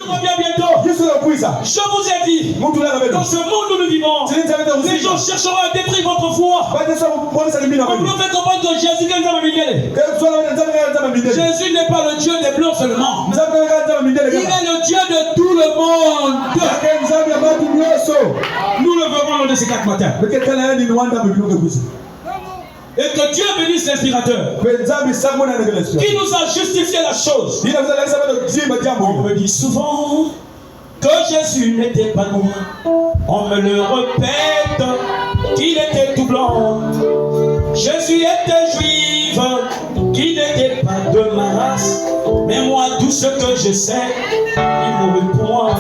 Bien bientôt. Je vous ai dit, dans ce monde où nous vivons, les gens chercheront à détruire votre foi. On peut faire comprendre que Jésus n'est pas le Dieu des blancs seulement. Il est le Dieu de tout le monde. Nous le verrons lors de ces 4 matins. Et que Dieu bénisse l'inspirateur qui nous a justifié la chose. On me dit souvent que Jésus n'était pas noir. On me le répète qu'il était tout blanc. Jésus était juif, qu'il n'était pas de ma race. Mais moi, tout ce que je sais, il mourut pour moi.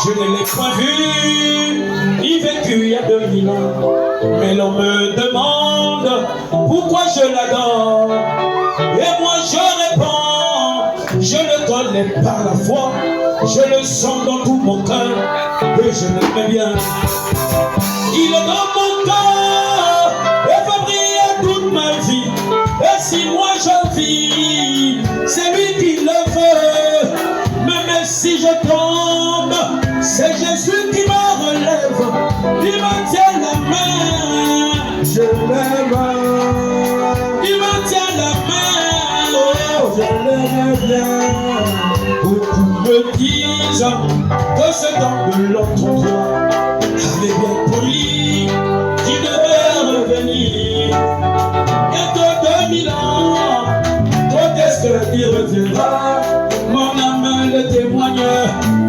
Je ne l'ai pas vu, ni vécu il y a 2000 ans. Mais l'on me demande pourquoi je l'adore. Et moi je réponds, je le connais par la foi. Je le sens dans tout mon cœur et je l'aime bien. Il est dans mon cœur et va briller toute ma vie. Et si moi je vis, c'est lui qui le veut. Même si je tombe, c'est Jésus qui me relève. Il me tient la main, je l'aime. Il me tient la main, oh, je l'aime bien. Beaucoup me disent que ce temps de l'entre-toi avait bien promis qu'il devait revenir. Bientôt 2000 ans, quand est-ce qu'il reviendra? Mon âme le témoigne,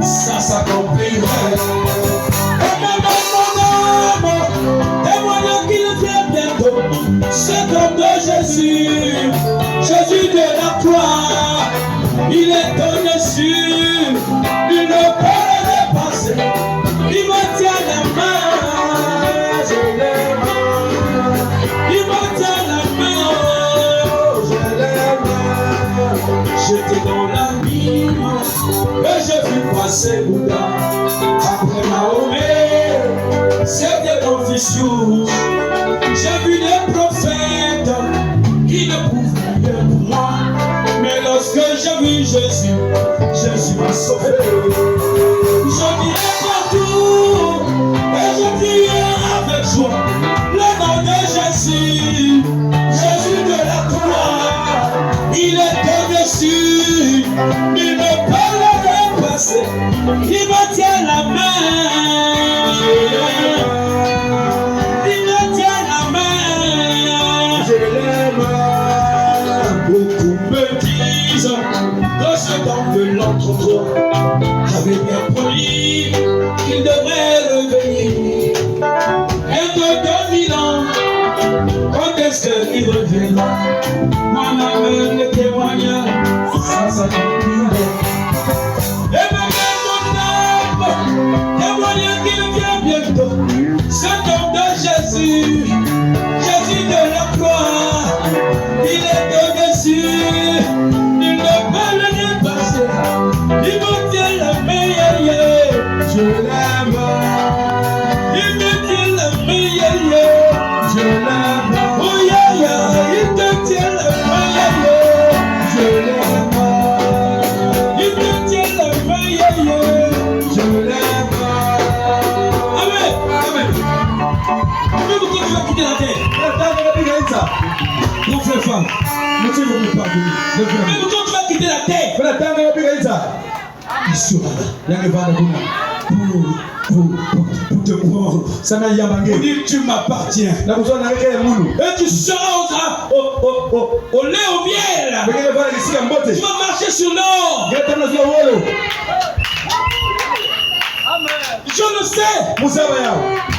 ça s'accomplirait. Et même mon âme témoigne qu'il vient bientôt. C'est comme de Jésus, Jésus de la croix. Il est au-dessus, il ne peut le dépasser. Il me tient la main, je l'aime. Il me tient la main, oh, je l'aime. J'étais dans l'abîme et j'ai vu passer Bouddha. Après Mahomet, c'était Confucius. J'ai vu des prophètes qui ne pouvaient rien pour moi. Mais lorsque j'ai vu Jésus, Jésus m'a sauvé. Je dirai partout et je prierai avec joie le nom de Jésus, Jésus de la croix. Il est au-dessus, il ne peut le dépasser. Il me tient la main, il me tient la main, je l'aime. Beaucoup me disent que ce temps de l'entre-toi avait bien promis qu'il devrait revenir. Bientôt 2000 ans, quand est-ce qu'il reviendra? Mon âme le témoigne, ça s'accomplirait. Et même mon âme témoigne qu'il vient bientôt. Ce temps de Jésus, Jésus de la croix, il est au-dessus, il ne peut le dépasser. Il me tient la main, je l'aime. Il me tient la main, je l'aime. Oh yeah, yeah, il te tient la main, je l'aime. Il te tient la main, je l'aime. Amen, amen. Mais pourquoi tu vas quitter la terre? Mon frère femme, mais pourquoi tu vas quitter la terre? Il sera là pour te prendre. Pour dire tu m'appartiens. Et tu seras au lait au miel. Tu vas marcher sur l'or. Je le sais.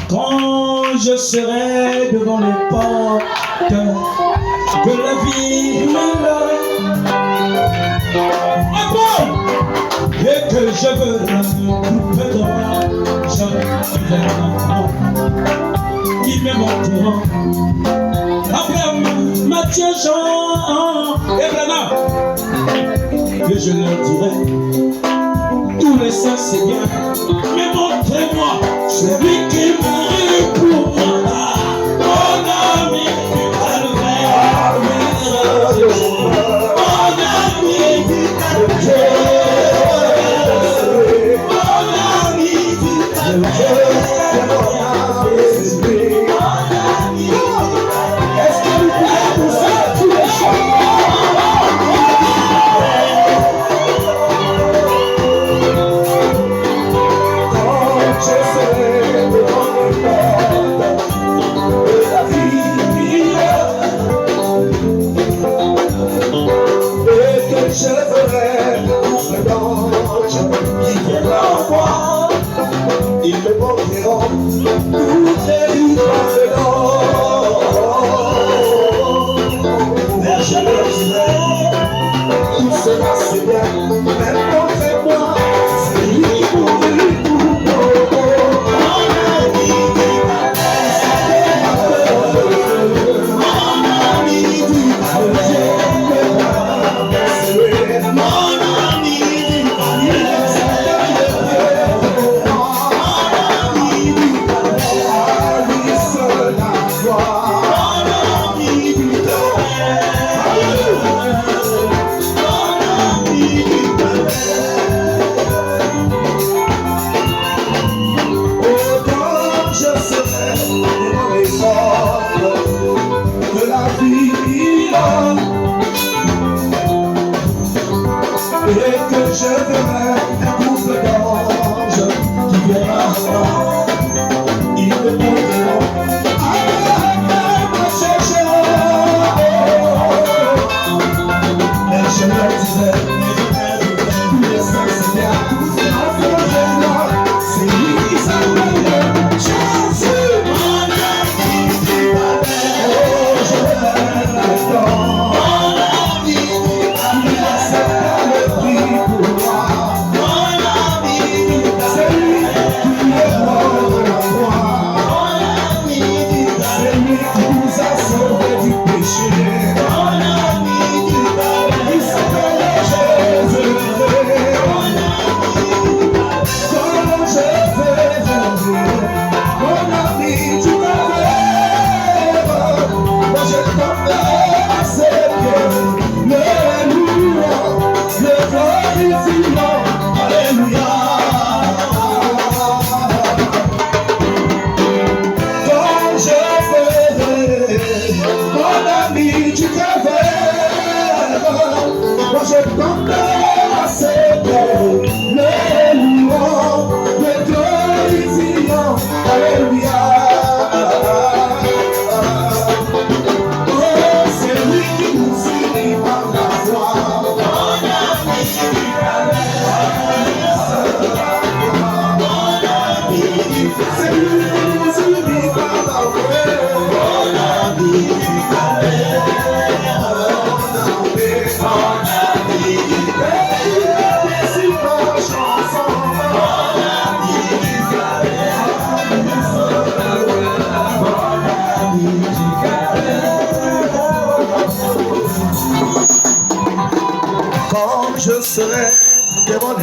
Quand je serai devant les portes de la vie, et que je veux me couper droit, je vais il me montrera. Abraham, Matthieu, Jean et Branham. Et je leur dirai, tous les saints c'est bien, mais montrez-moi celui qui mourut pour moi. Mon ami du calvaire, mon ami du calvaire.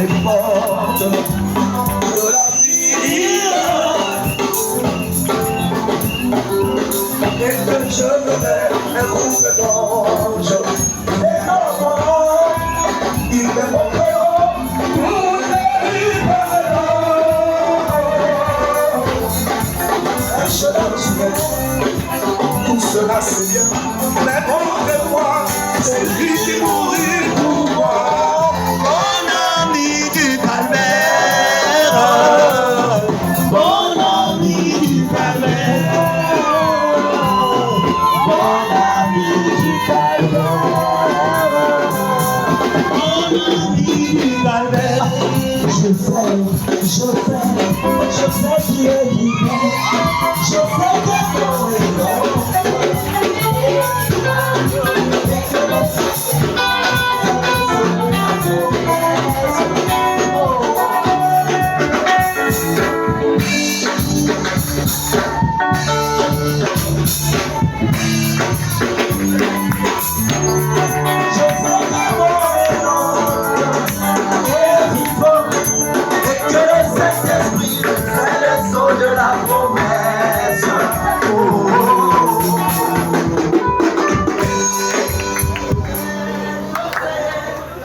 les portes de la ville. Et que je me mets un groupe d'anges. Et maman, il me montrera toutes les lumières. Un chemin tué, tout cela c'est bien. Mais montrez-moi, c'est lui qui mourit pour moi. Mon ami du calvaire, mon ami du calvaire, mon ami du calvaire, mon ami du calvaire. Je sais qu'il est vivant. Je sais que mon héros.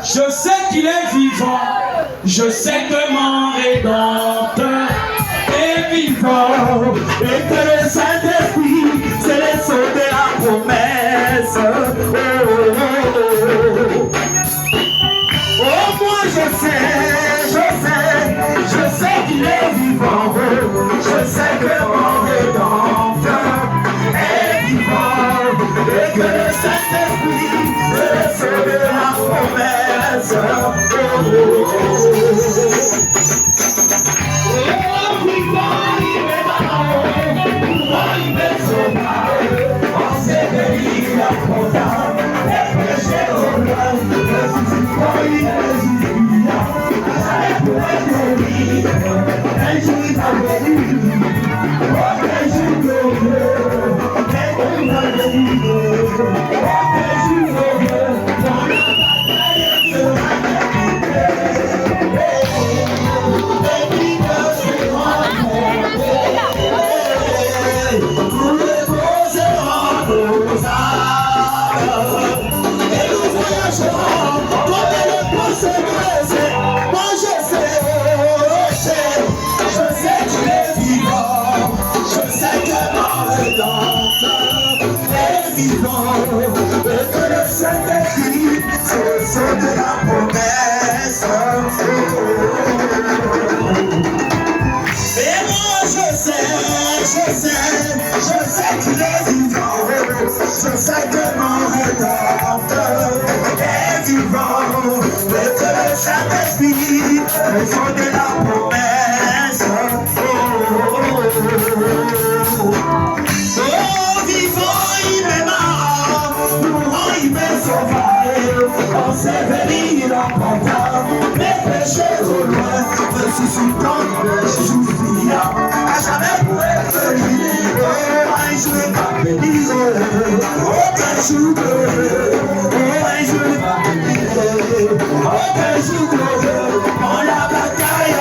Je sais qu'il est vivant. Je sais que mon Rédempteur est vivant. Et que le Saint-Esprit, c'est le sceau de la promesse. Oh, moi je sais qu'il est vivant. Je sais que mon Rédempteur est vivant. Et que le Saint-Esprit, c'est le sceau de la promesse. Je sais que mon Rédempteur est vivant. Et que le Saint-Esprit, le fond de la promesse. Oh, vivant, il m'aimera. Mourant, il me sauvera. En sévérie, il emportera mes péchés au loin. Me suscitant, il me justifiera. À jamais pour être libre. Un jour, il va bénir. Aucun jour glorieux, un jour glorieux, aucun jour glorieux, quand la bataille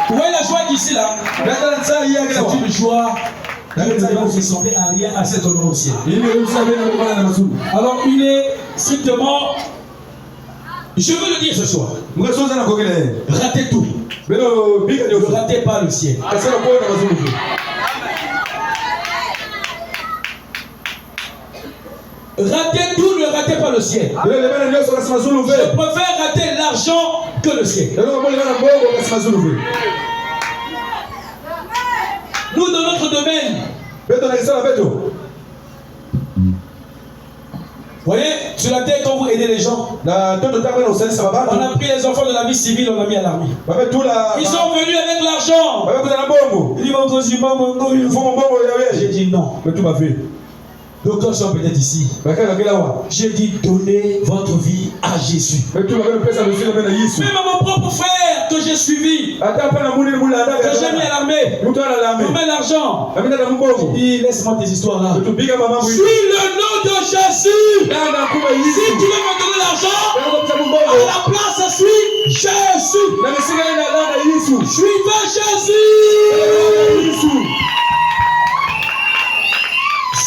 Vous voyez la joie d'ici là? C'est une joie qui ne ressemble à rien à cet honneur au ciel. Alors il est strictement, je veux le dire ce soir, ratez tout. Ne ratez pas le ciel. Ratez tout, ne ratez pas le ciel. Je préfère rater l'argent que le ciel. Nous, dans notre domaine, vous voyez, sur la terre, quand vous aidez les gens, on a pris les enfants de la vie civile, on a mis à l'armée. Ils sont venus avec l'argent. J'ai dit non. Docteur sont peut-être ici. J'ai dit donnez votre vie à Jésus. Même à mon propre frère que j'ai suivi, que j'ai mis à l'armée, pour mettre l'argent. Il dit laisse-moi tes histoires là. Suis le nom de Jésus. Si tu veux me donner l'argent, à la place suis Jésus. Suivez Jésus.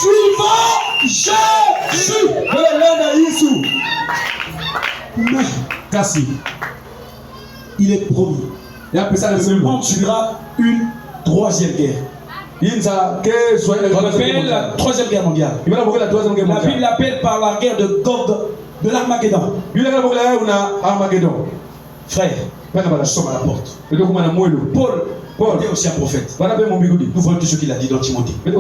Suivant Jésus. Mais Cassie, il est promis. Le monde subira une troisième guerre. On appelle la troisième guerre mondiale. La Bible l'appelle par la guerre de Gog, de l'Armageddon. Frère, nous sommes à la porte. Paul était aussi un prophète. Nous voyons tout ce qu'il a dit dans Timothée. Les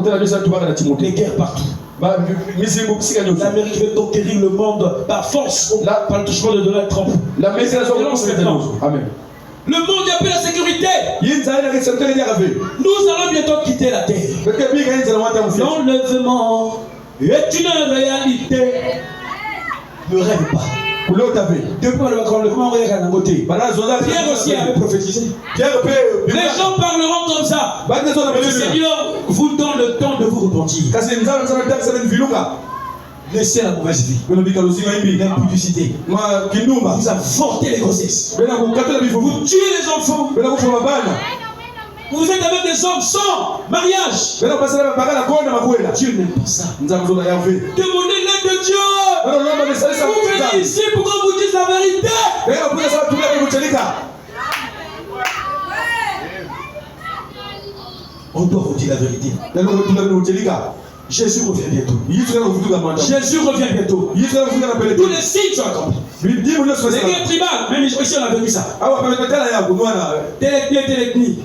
guerres partout. L'Amérique veut conquérir le monde par force, par le touchement de Donald Trump. Amen. Le monde y appelle la sécurité. Nous allons bientôt quitter la terre. L'enlèvement est une réalité. Ne rêve pas. Pierre aussi avait prophétisé. Les gens parleront comme ça. Le Seigneur vous donne le temps de vous repentir. Laissez la mauvaise vie, l'impudicité. Vous avortez les grossesses. Vous tuez les enfants. Vous êtes avec des hommes sans mariage. Dieu n'aime pas ça. Demandez l'aide de Dieu. Vous venez ici pour qu'on vous dise la vérité. On doit vous dire la vérité. Jésus revient bientôt. Jésus revient bientôt. Tous les signes sont accomplis. Les guerres tribales, même ici on a vécu ça. Téléthnie.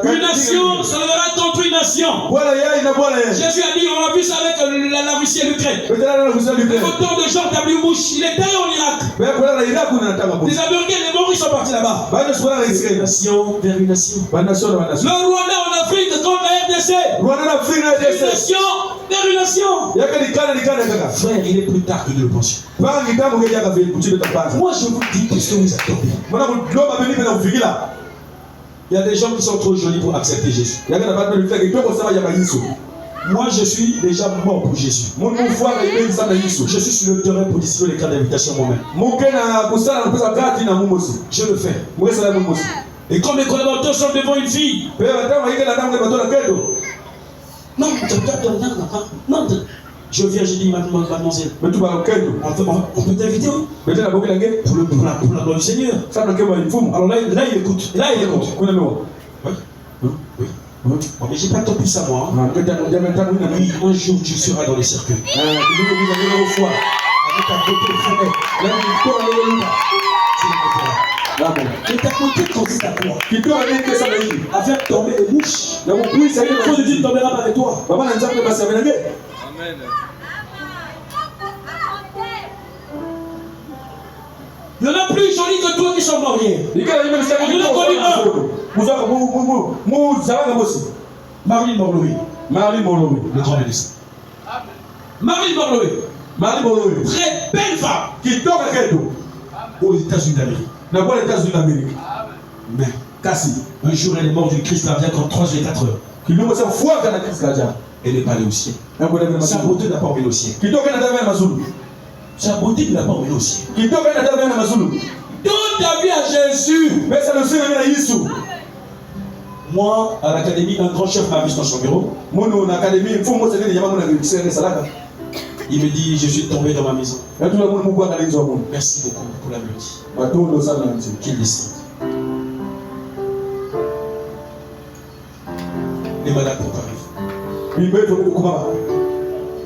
Une nation se lèvera contre une nation. Jésus a dit, on a vu ça avec la Russie et l'Ukraine. Le auteur de Jean W. Bush, il était en Irak. Les Américains, les Maurice sont partis là-bas. Une nation vers une nation. Le Rwanda en Afrique contre la RDC. Une nation vers une nation. Frère, il est plus tard que nous le pensions. Moi je vous dis parce que vous êtes tombés. Il y a des gens qui sont trop jolis pour accepter Jésus. Moi je suis déjà mort pour Jésus. Je suis sur le terrain pour distribuer les cartes d'invitation moi-même. Je le fais. Et comme les collaborateurs sont devant une fille. Non, non. Je viens, je dis, mademoiselle, on peut t'inviter pour la gloire du Seigneur. Alors là, il écoute. Oui. Mais j'ai pas tant plus à moi. Oui, un jour, tu seras dans les cercueils. Avec ta beauté et ta beauté consiste à quoi? Avec tomber les mouches. Quand je dis ne tombera pas avec toi. Amen. Il y en a plus jolis que toi qui sont mariés. Il y en a connu un. Marilyn Monroe, le grand ministre. Marilyn Monroe, très belle femme qui tombe à Kedo aux États-Unis d'Amérique. Mais Cassie, un jour elle est morte d'une crise cardiaque en 3 et 4 heures. Elle n'est pas allée au ciel. Sa beauté n'a pas emmené au ciel. Sa beauté ne l'a pas emmené au ciel. Dans ta vie à Mais ça le Seigneur est Jésus. Moi, à l'académie, un grand chef m'a vu dans son bureau. Il me dit, je suis tombé dans ma maison. Merci beaucoup pour la mélodie. Qu'il décide. Les malades préparent.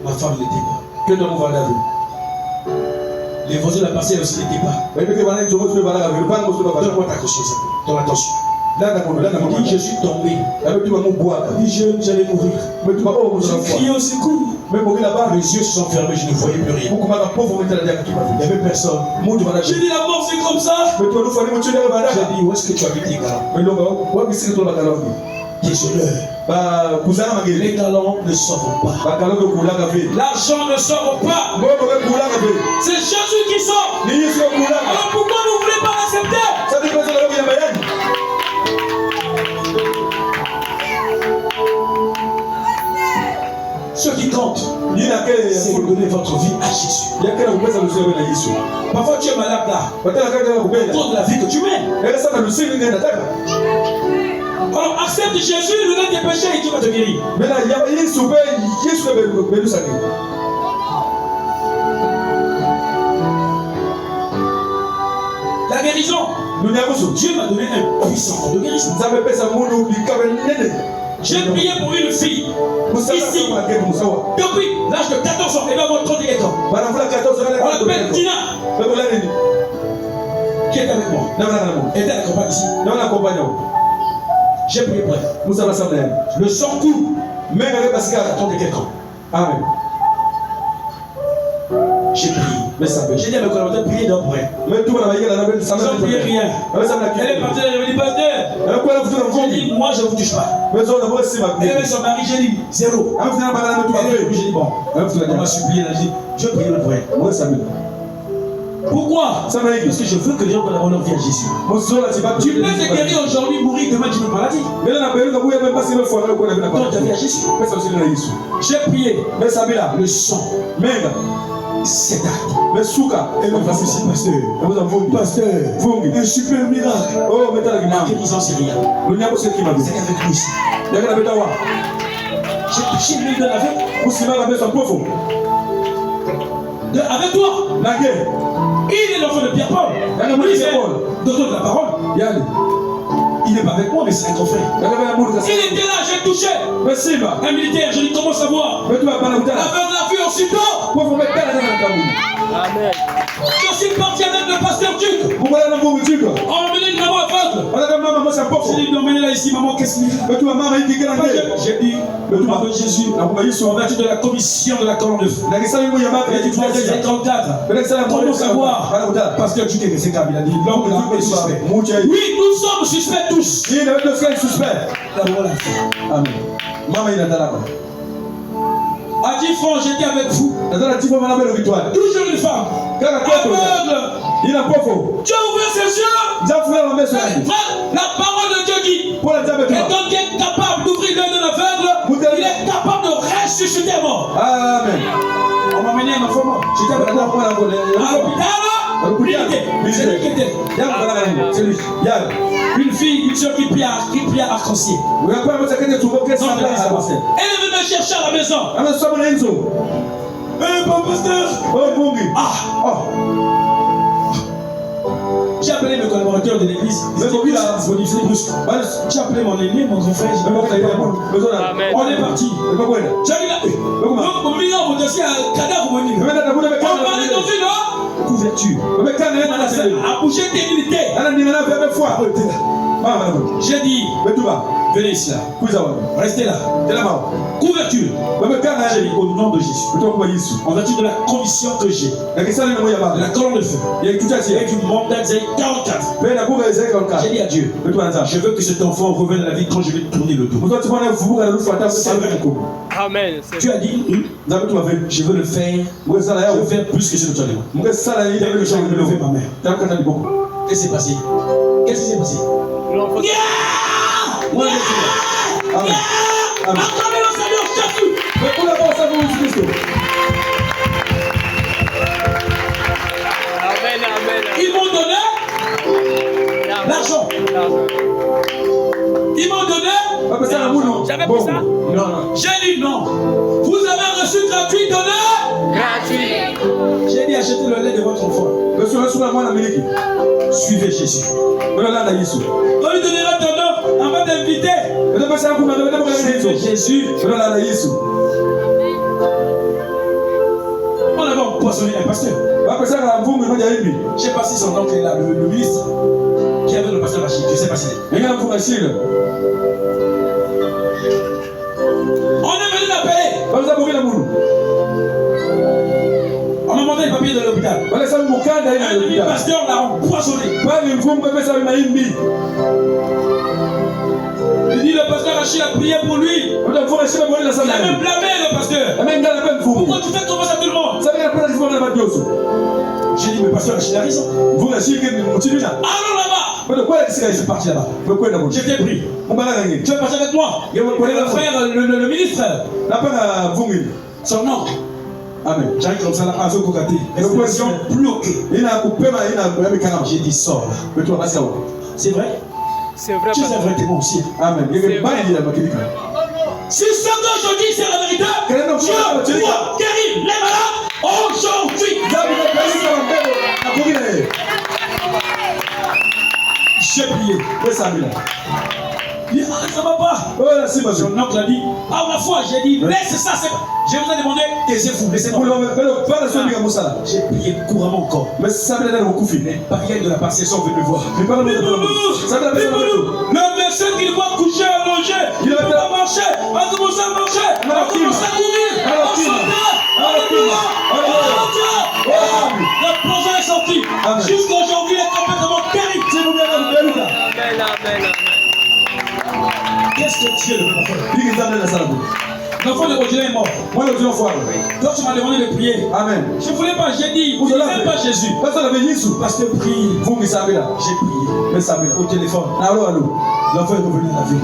Ma femme n'était pas. Les voisins de la parcelle aussi n'étaient pas. Donne-moi ta conscience, ton attention. Il dit, je suis tombé. Il dit, j'allais mourir. J'ai crié au secours. Les yeux se sont fermés, je ne voyais plus rien. Il n'y avait personne. J'ai dit, la mort c'est comme ça. J'ai dit, où est-ce que tu habites, Gala? Désolé. Les galants ne sauvent pas. L'argent ne sauve pas. C'est Jésus qui sauve. Alors pourquoi vous ne voulez pas l'accepter? Ce qui compte, c'est de donner votre vie à Jésus. Parfois tu es malade là, à cause de la vie que tu mènes. Alors accepte Jésus, lui donne tes péchés et Dieu va te guérir. La guérison, Dieu m'a donné un puissant de guérison. J'ai prié pour une fille ici depuis l'âge de 14 ans et là mon 31 ans. On l'appelle Tina qui est avec moi. Elle est accompagnée ici. J'ai prié pour elle. Le sang coule. Même avec Pascal, attendez quelqu'un. Amen. J'ai prié. J'ai dit à mes collaborateurs, priez donc pour elle. Ils n'ont prié rien. Elle est partie, elle m'a dit, pasteur. J'ai dit, moi je ne vous touche pas. Elle avait son mari, j'ai dit, zéro. J'ai dit, bon. On m'a supplié, elle a dit, je prie pour elle. Pourquoi? Parce que je veux que les gens donnent leur vie à Jésus. Tu peux te guérir aujourd'hui, mourir demain, tu peux maladie. Donc, ta vie à Jésus. J'ai prié. Le sang. C'est acte. Mais Souka, elle m'a fait ici, pasteur, un super miracle. Oh, mais t'as la guérison, c'est rien. C'est avec nous ici. J'ai touché l'huile de la vie. Avec toi, il est l'enfant de Pierre-Paul. Docteur de la parole. Il n'est pas avec moi, mais c'est un grand frère. Il était là, j'ai touché. Un militaire, je dis comment savoir. Aveugle la vue aussitôt. Amen. Je suis parti avec le pasteur Duc. On m'a emmené une maman aveugle. J'ai dit, emmenez-la ici, maman, qu'est-ce qu'il y a? J'ai dit, le nom de Jésus, en vertu de la commission de la colonne de feu. Il a dit, 34. Comment savoir? Pasteur Duc, c'est comme il a dit, l'homme est suspect. Oui, nous sommes suspects tous. D'abord la foi. Amen. Maman, il a à 10 francs, j'étais avec vous. Toujours une femme. Aveugle. Dieu a ouvert ses yeux. La parole de Dieu dit. Et donc il est capable d'ouvrir l'œil de l'aveugle. Il est capable de ressusciter mort. Amen. On m'a mené un enfant mort. J'étais avec moi. À l'hôpital. C'est lui qui était. C'est lui. Une fille, une soeur qui prie à arc-en-ciel. Elle est venue me chercher à la maison. Bon pasteur. J'ai appelé mes collaborateurs de l'église. J'ai appelé mon aîné, mon grand frère. On est parti. J'ai dit on m'a couverture. A bougé tes militaires. J'ai dit, venez ici là. Restez là. Couverture. J'ai dit au nom de Jésus. En vertu de la commission que j'ai. De la colonne de feu. Avec du mandat d'Isaïe 44. J'ai dit à Dieu, je veux que cet enfant revienne à la vie quand je vais tourner le dos. Amen. Tu as dit, je veux le faire. Je veux faire plus que je ne te demande. Dès que j'ai levé ma mère. Qu'est-ce qui s'est passé? Qu'est-ce qui s'est passé? Acclamez le Seigneur Jésus. Ils m'ont donné l'argent. Ils m'ont donné. J'avais pris ça. Non. J'ai dit non. Vous avez reçu gratuit, donné. Gratuit. J'ai dit achetez le lait de votre enfant. Suivez Jésus. On lui donnera ton nom. On va t'inviter. Suivez Jésus. On avait empoisonné un pasteur. Je ne sais pas si son oncle est là, le ministre qui avait le pasteur Rachid. Je ne sais pas si c'est. On est venu l'appeler. On m'a montré les papiers de l'hôpital. Le pasteur l'a empoisonné. Il dit le pasteur Rachid a prié pour lui. Il a même blâmé le pasteur. Pourquoi tu fais comme ça à tout le monde? J'ai dit mais pasteur Rachid a raison. Allons là-bas. C'est parti là-bas. J'étais pris. Tu es passé avec moi. Le frère, le ministre. Son nom. Amen. J'arrive comme ça là, Azo Kokati. Expression bloquée. J'ai dit sors là. C'est vrai? C'est vrai. Tu es un vrai témoin aussi. Amen. Si ce qu'aujourd'hui c'est la vérité, je dois guérir les malades aujourd'hui. J'ai prié. Il dit, ah, ça va pas. Son oncle a dit, ah, ma foi, j'ai dit, laisse ça. Je vous ai demandé, taisez-vous, laissez-moi. J'ai prié couramment encore. Les barrières de la patience sont venus me voir. Le médecin qui le voit coucher, allonger, il ne peut pas marcher. On a commencé à marcher. On a commencé à courir. On chantait. La plongée est sortie. Jusqu'aujourd'hui, il est complètement guéri. Amen. Qu'est-ce que Dieu ne peut pas faire? L'enfant de Odile est mort. Donc tu m'as demandé de prier. Amen. Je ne voulais pas, j'ai dit, vous n'aimez pas Jésus. Parce que prie. J'ai prié. Au téléphone. L'enfant est revenu à la vie.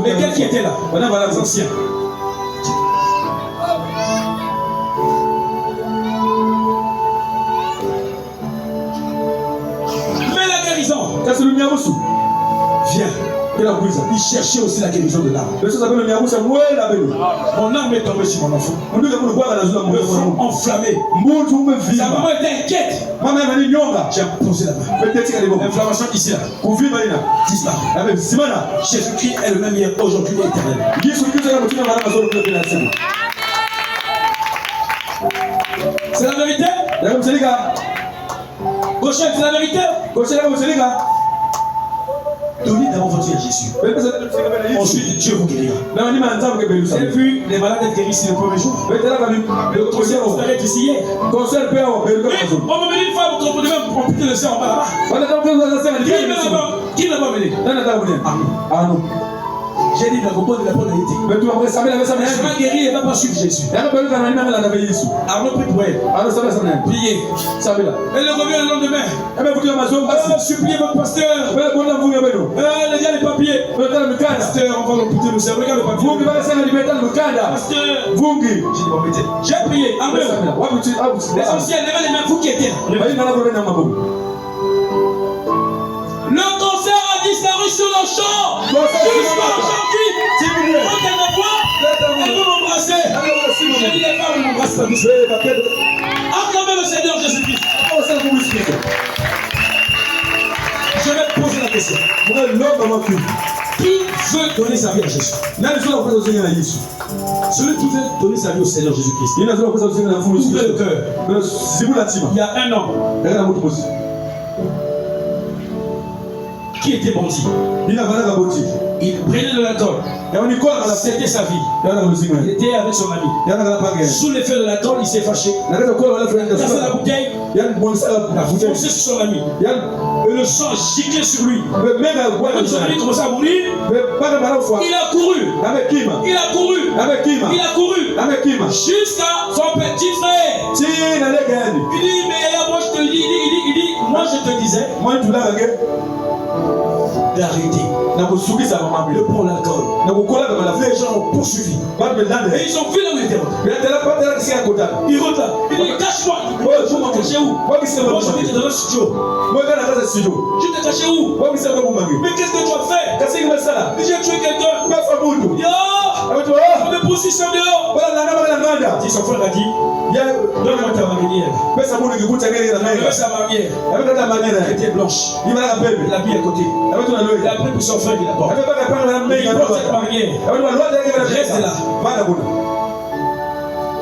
Mais quel qui était là? Les anciens. Mais la guérison. Viens. Il cherchait aussi la guérison de l'âme. Mon âme est tombée sur mon enfant. Le front enflammé. Sa maman était inquiète. J'ai posé la main. L'inflammation ici là. Disparu. Jésus-Christ est le même hier, aujourd'hui et éternellement. C'est la vérité? Gauchette, c'est la vérité? Donnez d'abord votre vie à Jésus. Ensuite, Dieu vous guérira. Vous avez vu les malades être guéris ici le premier jour. Le concert vous arrête ici hier. On m'a dit une fois, vous comprenez même pour amputer le sang en bas là-bas. Qui ne l'a pas mené? J'ai dit, la comprendre de la bonne vérité. Elle va guérir, elle ne va pas suivre Jésus. Arnaud prie pour elle. Priez. Elle revient le lendemain. Suppliez votre pasteur. Les gars, les papiers. Pasteur, on va l'amputer le cerveau. Regarde le papier. Pasteur. J'ai prié. Amen. Les anciens, levez les mains, vous qui êtes là. Le cancer a disparu sur le champ. Jusqu'à aujourd'hui. Quand elle me voit, elle veut m'embrasser. J'ai dit les femmes ne m'embrassent pas. Acclamez le Seigneur Jésus-Christ. Je vais te poser la question. Qui veut donner sa vie à Jésus? Celui qui veut donner sa vie au Seigneur Jésus-Christ. Ouvrez le cœur. Il y a un homme qui était bandit. Il prenait de l'alcool. C'était sa vie. Il était avec son ami. Sous l'effet de l'alcool, il s'est fâché. Il a fait la bouteille. Il a foncé sur son ami. Et le sang giclait sur lui. Quand son ami commençait à mourir, il a couru. Jusqu'à son petit frère. Il dit, mais moi je te dis, moi je te disais. d'arrêter de prendre l'alcool. Les gens ont poursuivi. Et ils ont vu là où il était rentré. Il rentre là. Il dit cache-moi. Je m'en cacher où? Moi je vais te dans le studio. Je t'ai caché où? Mais qu'est-ce que tu as fait? J'ai tué quelqu'un. On me poursuit ça dehors. Si son frère a dit, donne-moi ta marinière. Donne-moi sa marinière. Elle était blanche. L'habit à côté. Il a pris pour son frère qui la porte. Il porte cette marinière. Reste là.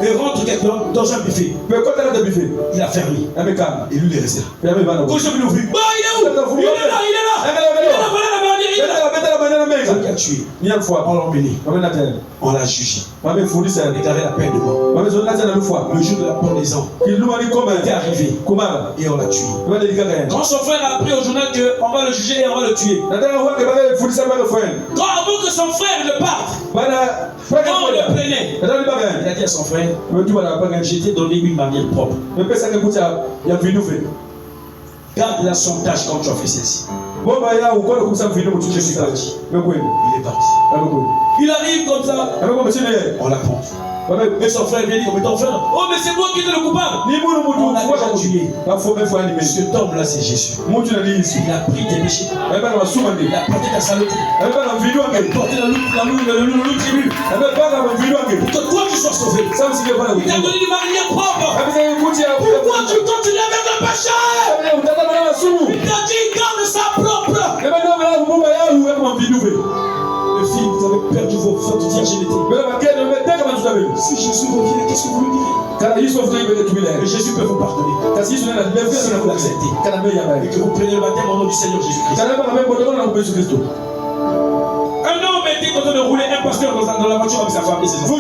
Et rentre quelqu'un dans un buffet. Il a fermé. Et lui, il est resté là. Quand je vais l'ouvrir, il est où? Il est là. Il a tué. On l'a embelli. On l'a jugé. On a déclaré la peine de mort. Le jour de la pendaison, il est arrivé. Et on l'a tué. Quand son frère a appris au journal qu'on va le juger et on va le tuer, avant que son frère ne parte, quand on le prenait, il a dit à son frère, je t'ai donné une manière propre. Garde-la son tâche quand tu as fait celle-ci. Je suis parti. Il est parti. Il arrive comme ça. On l'apprend. Mais son frère vient dire, mais ton frère, oh mais c'est moi qui étais le coupable. On l'a déjà tué. Cet homme-là c'est Jésus. Il a pris tes péchés. Il a porté ta saloperie. Il a porté le loup tribu. Pour que toi tu sois sauvé. Il t'a donné une manière propre. Pourquoi tu continues avec le péché? Il t'a dit garde ça propre. Les filles, vous avez perdu votre virginité. Si Jésus revient, qu'est-ce que vous lui direz? Et Jésus peut vous pardonner. Si vous l'acceptez. Et que vous preniez le baptême au nom du Seigneur Jésus-Christ. Un homme était en train de rouler un pasteur dans la voiture avec sa femme et ses enfants.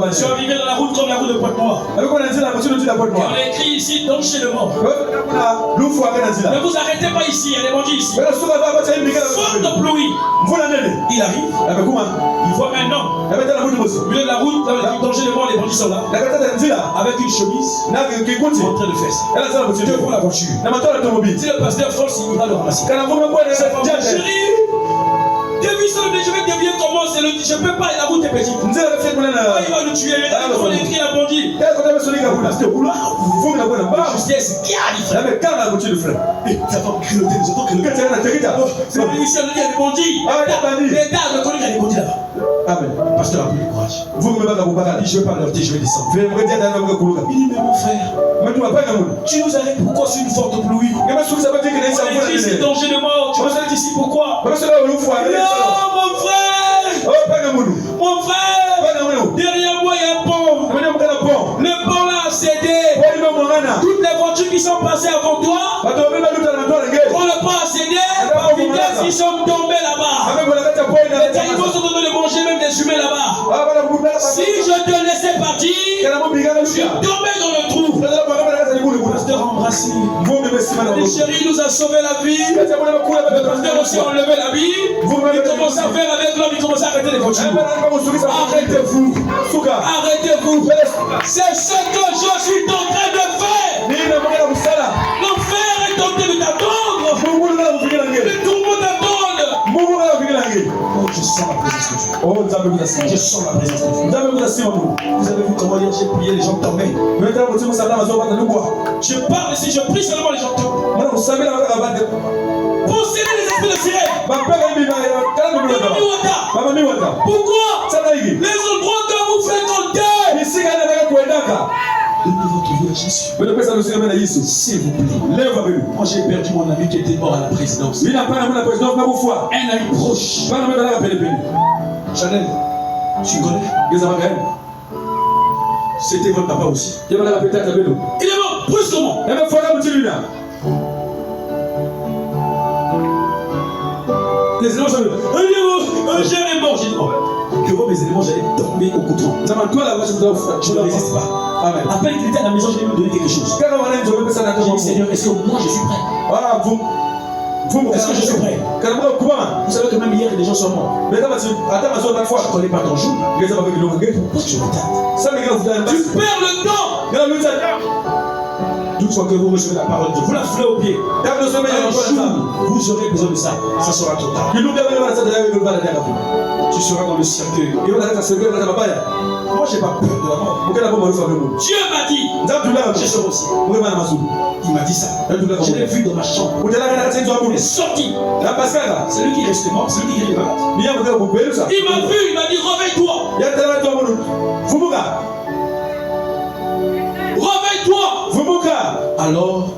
Je suis arrivé dans la route comme la route de Pointe-Noire. Et on a écrit ici d'enchaînement. Ne vous arrêtez pas ici, il y a des bandits ici. Forte pluie. Il arrive. Il voit un homme. Au milieu de la route, d'enchaînement, les bandits sont là. Avec une chemise. En train de fesser. Devant la voiture. Si le pasteur force, il va le ramasser. Chérie, je vais te dire comment c'est le. Je peux pas, la route est petite. Il va le tuer. On a écrit la bandit. Justesse, qui arrive? Et ça va grignoter les autres. C'est ici, il y a des bandits. L'État reconnaît qu'il y a des bandits là-bas. Amen. Le pasteur a pris le courage. Il dit, je vais pas leur dire, je vais descendre. Il dit, mais mon frère, tu nous arrêtes pourquoi c'est une forte pluie? On a écrit c'est danger de mort. Tu restes ici pourquoi? Non, mon frère. Mon frère. Derrière moi, il y a un pont. Le pont là a cédé. Toutes les voitures qui sont passées avant toi, quand le pont a cédé, par vitesse, ils sont tombés là-bas. Les animaux sont en train de manger même des humains là-bas. Si je te laissais partir, je suis tombé dans le trou. Le pasteur a embrassé. Les chéris nous a sauvé la vie. Le pasteur aussi a enlevé la vie. Il commence à faire avec l'homme, il commence à arrêter les voitures. Arrêtez-vous. Arrêtez-vous. C'est ce que je suis en train de faire. L'enfer est en train de t'attendre. Tout le monde t'attend. Oh, je sens la présence de Dieu. Je sens la présence de Dieu. Vous avez vu comment hier j'ai prié, les gens tombaient. Je parle ici, je prie seulement, les gens tombent. Posséder les esprits de sirène. Pourquoi les endroits que vous fréquentez, donnez votre vie à Jésus. S'il vous plaît. Moi j'ai perdu mon ami qui était mort à la présidence. Un ami proche. Chanel, tu connais? C'était votre papa aussi. Il est mort brusquement. Les éléments sont un gère est mort. J'ai dit, oh, devant mes éléments, j'allais tomber au couteau. Je ne résiste pas. Amen. Après qu'il était à la maison, je lui ai donné quelque chose. J'ai dit, Seigneur, est-ce que moi je suis prêt? Est-ce que je suis prêt? Vous savez que même hier, les gens sont morts. Je ne connais pas ton jour. Pourquoi tu retardes? Tu perds le temps. toutefois que vous recevez la parole de Dieu, vous la ferez au pied. Vous aurez besoin de ça. Ça sera trop tard. Tu seras dans le cercueil. Moi, j'ai pas peur de la mort. Dieu m'a dit, je serai au ciel. Il m'a dit ça. Je l'ai vu dans ma chambre. Il est sorti. C'est lui qui reste mort. C'est lui qui est malade. Il m'a vu, il m'a dit, réveille-toi. Réveille-toi. Alors,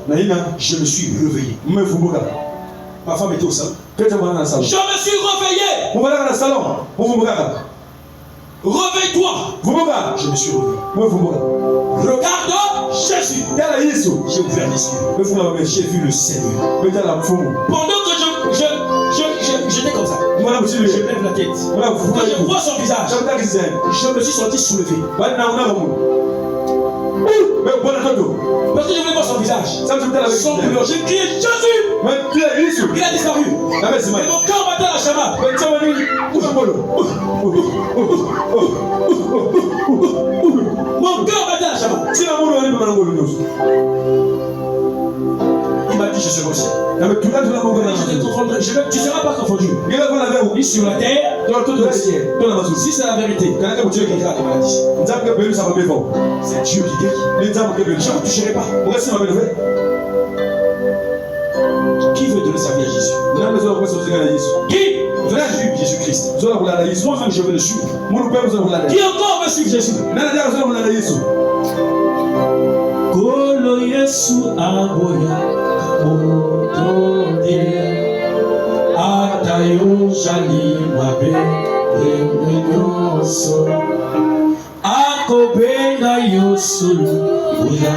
je me suis réveillé. Ma femme était au salon. Je me suis réveillé. Réveille-toi. Je me suis réveillé. Regarde Jésus. J'ai ouvert les yeux. J'ai vu le Seigneur. Pendant que j'étais comme ça, je lève la tête. Quand je vois son visage, je me suis senti soulevé. Parce que je voulais voir son visage. Son couleur. J'ai crié Jésus. Il a disparu. Mais mon cœur battait la chamade. Mon cœur battait la chamade. Il m'a dit je serai au ciel. Tu ne seras pas confondu. Ni sur la terre, si c'est la vérité, Dieu guérira des maladies. C'est Dieu qui guérit. Je ne toucherai pas. Qui veut donner sa vie à Jésus? Qui veut suivre Jésus-Christ? Moi-même je veux le suivre. Qui encore veut suivre Jésus? Kolo Yesu aboya otode atayo jali mabe emenyoso akobenga yosulu uya